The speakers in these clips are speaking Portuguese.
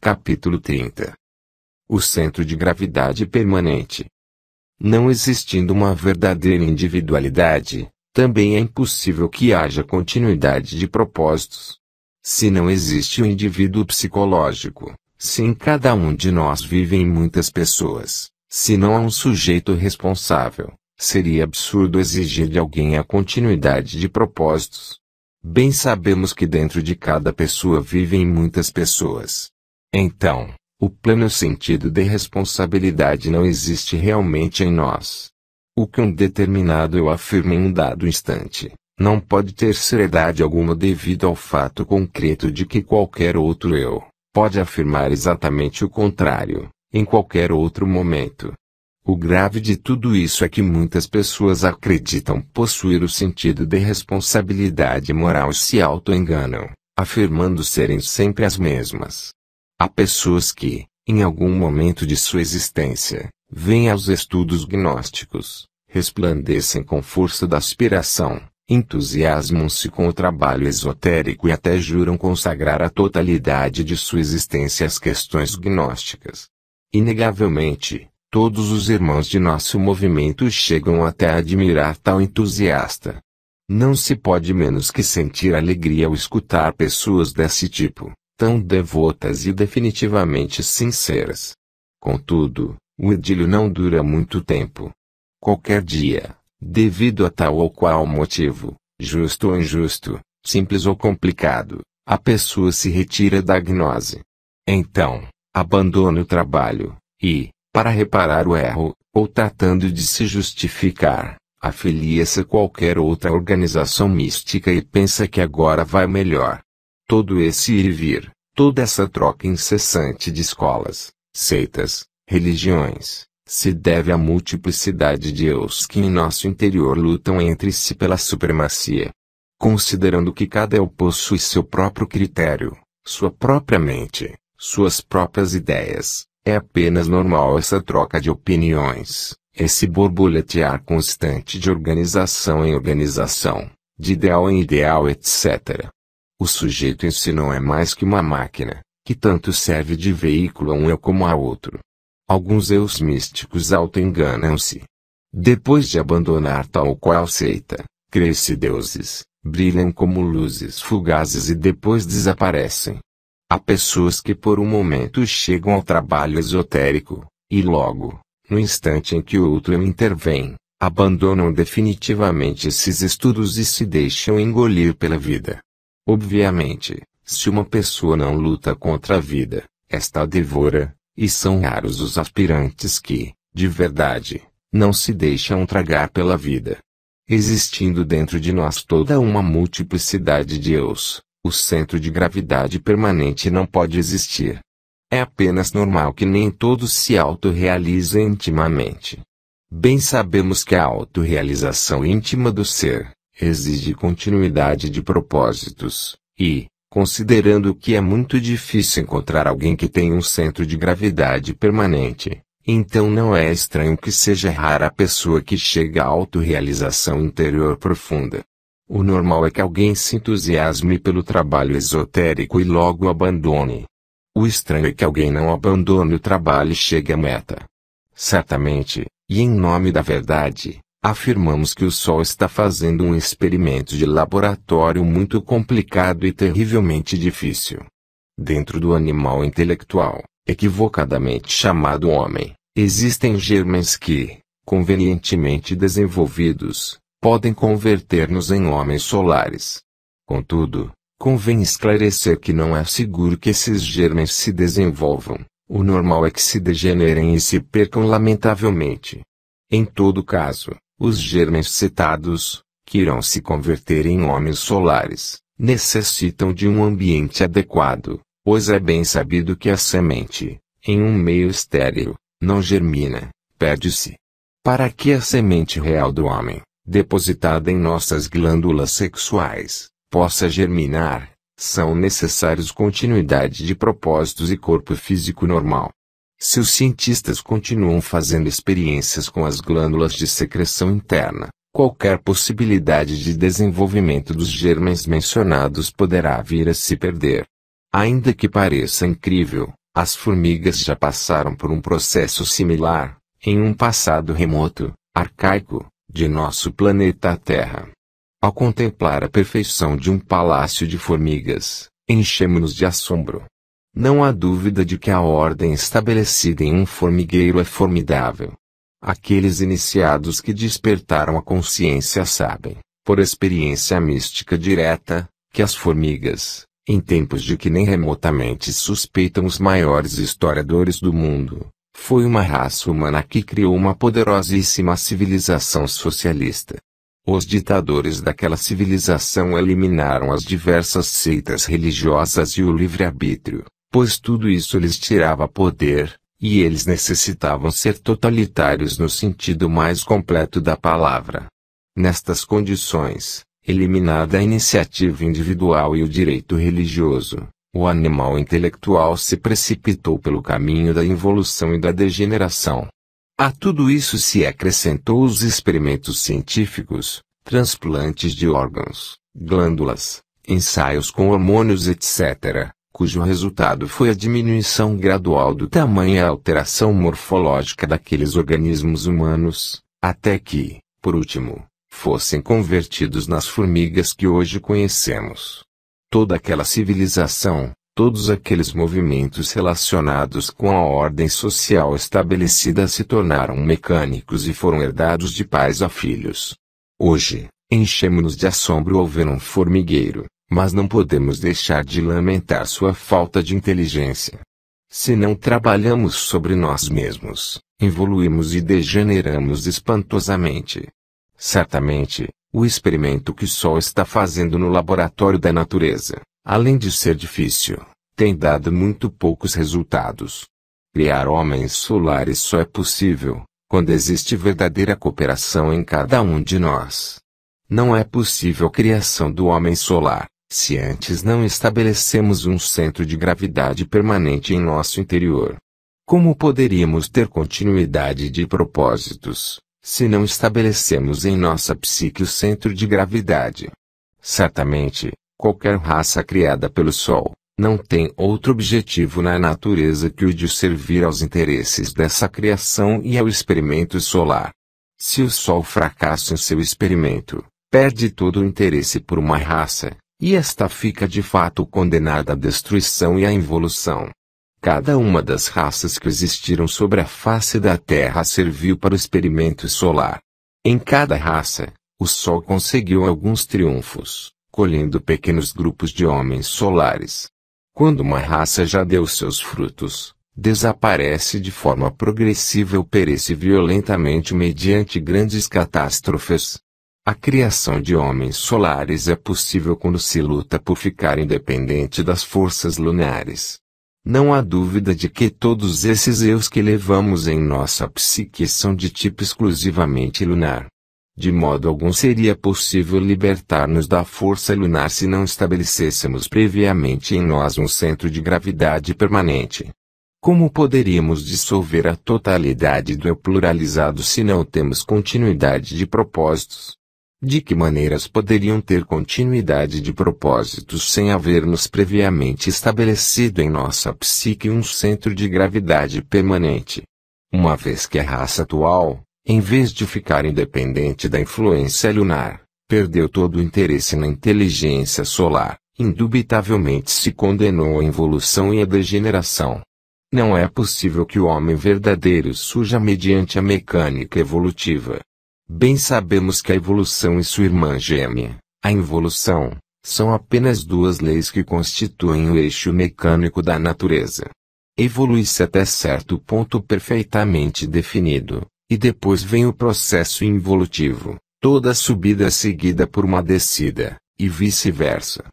Capítulo 30. O centro de gravidade permanente. Não existindo uma verdadeira individualidade, também é impossível que haja continuidade de propósitos. Se não existe o indivíduo psicológico, se em cada um de nós vivem muitas pessoas, se não há um sujeito responsável, seria absurdo exigir de alguém a continuidade de propósitos. Bem sabemos que dentro de cada pessoa vivem muitas pessoas. Então, o pleno sentido de responsabilidade não existe realmente em nós. O que um determinado eu afirma em um dado instante, não pode ter seriedade alguma devido ao fato concreto de que qualquer outro eu pode afirmar exatamente o contrário, em qualquer outro momento. O grave de tudo isso é que muitas pessoas acreditam possuir o sentido de responsabilidade moral e se auto-enganam, afirmando serem sempre as mesmas. Há pessoas que, em algum momento de sua existência, vêm aos estudos gnósticos, resplandecem com força da aspiração, entusiasmam-se com o trabalho esotérico e até juram consagrar a totalidade de sua existência às questões gnósticas. Inegavelmente, todos os irmãos de nosso movimento chegam até a admirar tal entusiasta. Não se pode menos que sentir alegria ao escutar pessoas desse tipo, tão devotas e definitivamente sinceras. Contudo, o idílio não dura muito tempo. Qualquer dia, devido a tal ou qual motivo, justo ou injusto, simples ou complicado, a pessoa se retira da gnose. Então, abandona o trabalho, e, para reparar o erro, ou tratando de se justificar, afilia-se a qualquer outra organização mística e pensa que agora vai melhor. Todo esse ir e vir, toda essa troca incessante de escolas, seitas, religiões, se deve à multiplicidade de eus que em nosso interior lutam entre si pela supremacia. Considerando que cada eu possui seu próprio critério, sua própria mente, suas próprias ideias, é apenas normal essa troca de opiniões, esse borboletear constante de organização em organização, de ideal em ideal, etc. O sujeito em si não é mais que uma máquina, que tanto serve de veículo a um eu como a outro. Alguns eus místicos auto-enganam-se. Depois de abandonar tal ou qual seita, crescem deuses, brilham como luzes fugazes e depois desaparecem. Há pessoas que por um momento chegam ao trabalho esotérico, e logo, no instante em que o outro eu intervém, abandonam definitivamente esses estudos e se deixam engolir pela vida. Obviamente, se uma pessoa não luta contra a vida, esta a devora, e são raros os aspirantes que, de verdade, não se deixam tragar pela vida. Existindo dentro de nós toda uma multiplicidade de eus, o centro de gravidade permanente não pode existir. É apenas normal que nem todos se autorrealizem intimamente. Bem sabemos que a autorrealização íntima do ser exige continuidade de propósitos, e, considerando que é muito difícil encontrar alguém que tenha um centro de gravidade permanente, então não é estranho que seja rara a pessoa que chega à autorrealização interior profunda. O normal é que alguém se entusiasme pelo trabalho esotérico e logo o abandone. O estranho é que alguém não abandone o trabalho e chegue à meta. Certamente, e em nome da verdade, afirmamos que o Sol está fazendo um experimento de laboratório muito complicado e terrivelmente difícil. Dentro do animal intelectual, equivocadamente chamado homem, existem germens que, convenientemente desenvolvidos, podem converter-nos em homens solares. Contudo, convém esclarecer que não é seguro que esses germens se desenvolvam, o normal é que se degenerem e se percam lamentavelmente. Em todo caso, os germens citados, que irão se converter em homens solares, necessitam de um ambiente adequado, pois é bem sabido que a semente, em um meio estéril, não germina, perde-se. Para que a semente real do homem, depositada em nossas glândulas sexuais, possa germinar, são necessários continuidade de propósitos e corpo físico normal. Se os cientistas continuam fazendo experiências com as glândulas de secreção interna, qualquer possibilidade de desenvolvimento dos germens mencionados poderá vir a se perder. Ainda que pareça incrível, As formigas já passaram por um processo similar, em um passado remoto, arcaico, de nosso planeta Terra. Ao contemplar a perfeição de um palácio de formigas, enchemo-nos de assombro. Não há dúvida de que a ordem estabelecida em um formigueiro é formidável. Aqueles iniciados que despertaram a consciência sabem, por experiência mística direta, que as formigas, em tempos de que nem remotamente suspeitam os maiores historiadores do mundo, foi uma raça humana que criou uma poderosíssima civilização socialista. Os ditadores daquela civilização eliminaram as diversas seitas religiosas e o livre-arbítrio, pois tudo isso lhes tirava poder, e eles necessitavam ser totalitários no sentido mais completo da palavra. Nestas condições, eliminada a iniciativa individual e o direito religioso, o animal intelectual se precipitou pelo caminho da involução e da degeneração. A tudo isso se acrescentou os experimentos científicos, transplantes de órgãos, glândulas, ensaios com hormônios etc., cujo resultado foi a diminuição gradual do tamanho e a alteração morfológica daqueles organismos humanos, até que, por último, fossem convertidos nas formigas que hoje conhecemos. Toda aquela civilização, todos aqueles movimentos relacionados com a ordem social estabelecida se tornaram mecânicos e foram herdados de pais a filhos. Hoje, enchemo-nos de assombro ao ver um formigueiro, mas não podemos deixar de lamentar sua falta de inteligência. Se não trabalhamos sobre nós mesmos, evoluímos e degeneramos espantosamente. Certamente, o experimento que o Sol está fazendo no laboratório da natureza, além de ser difícil, tem dado muito poucos resultados. Criar homens solares só é possível quando existe verdadeira cooperação em cada um de nós. Não é possível a criação do homem solar, se antes não estabelecemos um centro de gravidade permanente em nosso interior. Como poderíamos ter continuidade de propósitos, se não estabelecemos em nossa psique o centro de gravidade? Certamente, qualquer raça criada pelo Sol, não tem outro objetivo na natureza que o de servir aos interesses dessa criação e ao experimento solar. Se o Sol fracassa em seu experimento, perde todo o interesse por uma raça, e esta fica de fato condenada à destruição e à involução. Cada uma das raças que existiram sobre a face da Terra serviu para o experimento solar. Em cada raça, o Sol conseguiu alguns triunfos, colhendo pequenos grupos de homens solares. Quando uma raça já deu seus frutos, desaparece de forma progressiva ou perece violentamente mediante grandes catástrofes. A criação de homens solares é possível quando se luta por ficar independente das forças lunares. Não há dúvida de que todos esses eus que levamos em nossa psique são de tipo exclusivamente lunar. De modo algum seria possível libertar-nos da força lunar se não estabelecêssemos previamente em nós um centro de gravidade permanente. Como poderíamos dissolver a totalidade do eu pluralizado se não temos continuidade de propósitos? De que maneiras poderiam ter continuidade de propósitos sem havermos previamente estabelecido em nossa psique um centro de gravidade permanente? Uma vez que a raça atual, em vez de ficar independente da influência lunar, perdeu todo o interesse na inteligência solar, indubitavelmente se condenou à involução e à degeneração. Não é possível que o homem verdadeiro surja mediante a mecânica evolutiva. Bem sabemos que a evolução e sua irmã gêmea, a involução, são apenas duas leis que constituem o eixo mecânico da natureza. Evolui-se até certo ponto perfeitamente definido, e depois vem o processo involutivo, toda subida é seguida por uma descida, e vice-versa.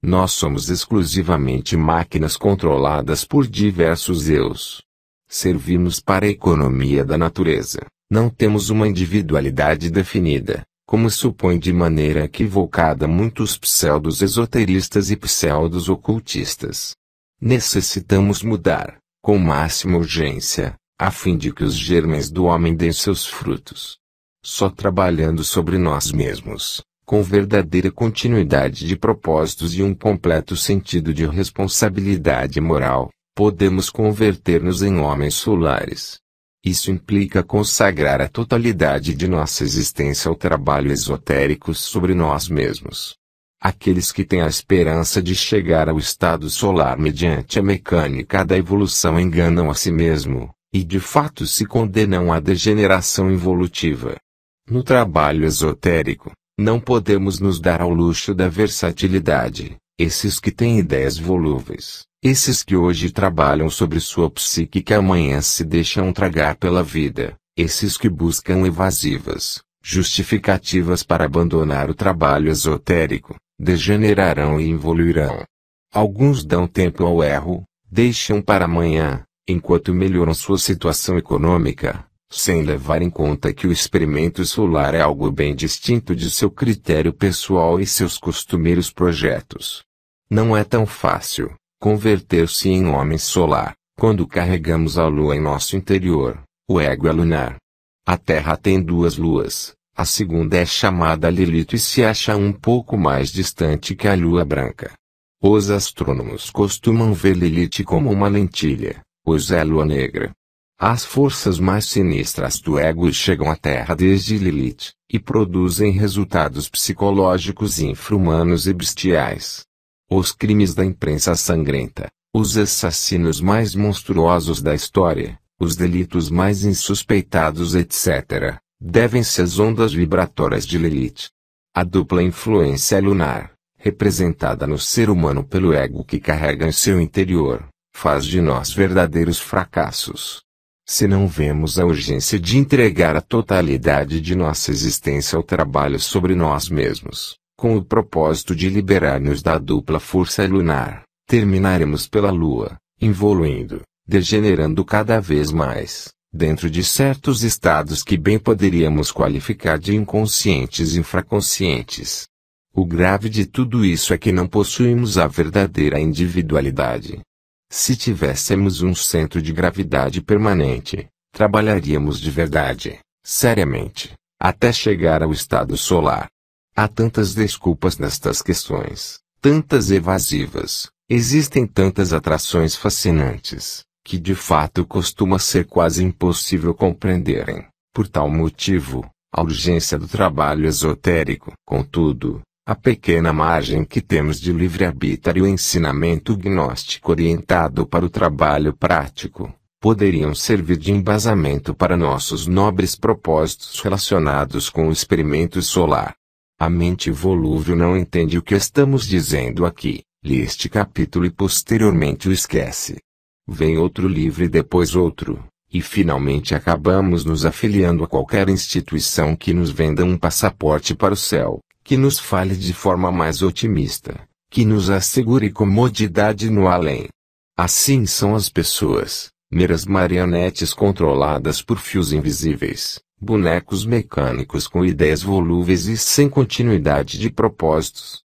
Nós somos exclusivamente máquinas controladas por diversos eus. Servimos para a economia da natureza. Não temos uma individualidade definida, como supõe de maneira equivocada muitos pseudos-esoteristas e pseudos-ocultistas. Necessitamos mudar, com máxima urgência, a fim de que os germens do homem deem seus frutos. Só trabalhando sobre nós mesmos, com verdadeira continuidade de propósitos e um completo sentido de responsabilidade moral, podemos converter-nos em homens solares. Isso implica consagrar a totalidade de nossa existência ao trabalho esotérico sobre nós mesmos. Aqueles que têm a esperança de chegar ao estado solar mediante a mecânica da evolução enganam a si mesmo, e de fato se condenam à degeneração involutiva. No trabalho esotérico, não podemos nos dar ao luxo da versatilidade. Esses que têm ideias volúveis, esses que hoje trabalham sobre sua psique que amanhã se deixam tragar pela vida, esses que buscam evasivas, justificativas para abandonar o trabalho esotérico, degenerarão e evoluirão. Alguns dão tempo ao erro, deixam para amanhã, enquanto melhoram sua situação econômica, sem levar em conta que o experimento solar é algo bem distinto de seu critério pessoal e seus costumeiros projetos. Não é tão fácil converter-se em homem solar, quando carregamos a lua em nosso interior. O ego é lunar. A Terra tem 2 luas, a segunda é chamada Lilith e se acha um pouco mais distante que a lua branca. Os astrônomos costumam ver Lilith como uma lentilha, pois é a lua negra. As forças mais sinistras do ego chegam à Terra desde Lilith, e produzem resultados psicológicos infra-humanos e bestiais. Os crimes da imprensa sangrenta, os assassinos mais monstruosos da história, os delitos mais insuspeitados etc., devem-se às ondas vibratórias de Lilith. A dupla influência lunar, representada no ser humano pelo ego que carrega em seu interior, faz de nós verdadeiros fracassos. Se não vemos a urgência de entregar a totalidade de nossa existência ao trabalho sobre nós mesmos, com o propósito de liberar-nos da dupla força lunar, terminaremos pela Lua, evoluindo, degenerando cada vez mais, dentro de certos estados que bem poderíamos qualificar de inconscientes e infraconscientes. O grave de tudo isso é que não possuímos a verdadeira individualidade. Se tivéssemos um centro de gravidade permanente, trabalharíamos de verdade, seriamente, até chegar ao estado solar. Há tantas desculpas nestas questões, tantas evasivas, existem tantas atrações fascinantes, que de fato costuma ser quase impossível compreenderem, por tal motivo, a urgência do trabalho esotérico. Contudo, a pequena margem que temos de livre-arbítrio e o ensinamento gnóstico orientado para o trabalho prático, poderiam servir de embasamento para nossos nobres propósitos relacionados com o experimento solar. A mente volúvel não entende o que estamos dizendo aqui, lê este capítulo e posteriormente o esquece. Vem outro livro e depois outro, e finalmente acabamos nos afiliando a qualquer instituição que nos venda um passaporte para o céu, que nos fale de forma mais otimista, que nos assegure comodidade no além. Assim são as pessoas, meras marionetes controladas por fios invisíveis. Bonecos mecânicos com ideias volúveis e sem continuidade de propósitos.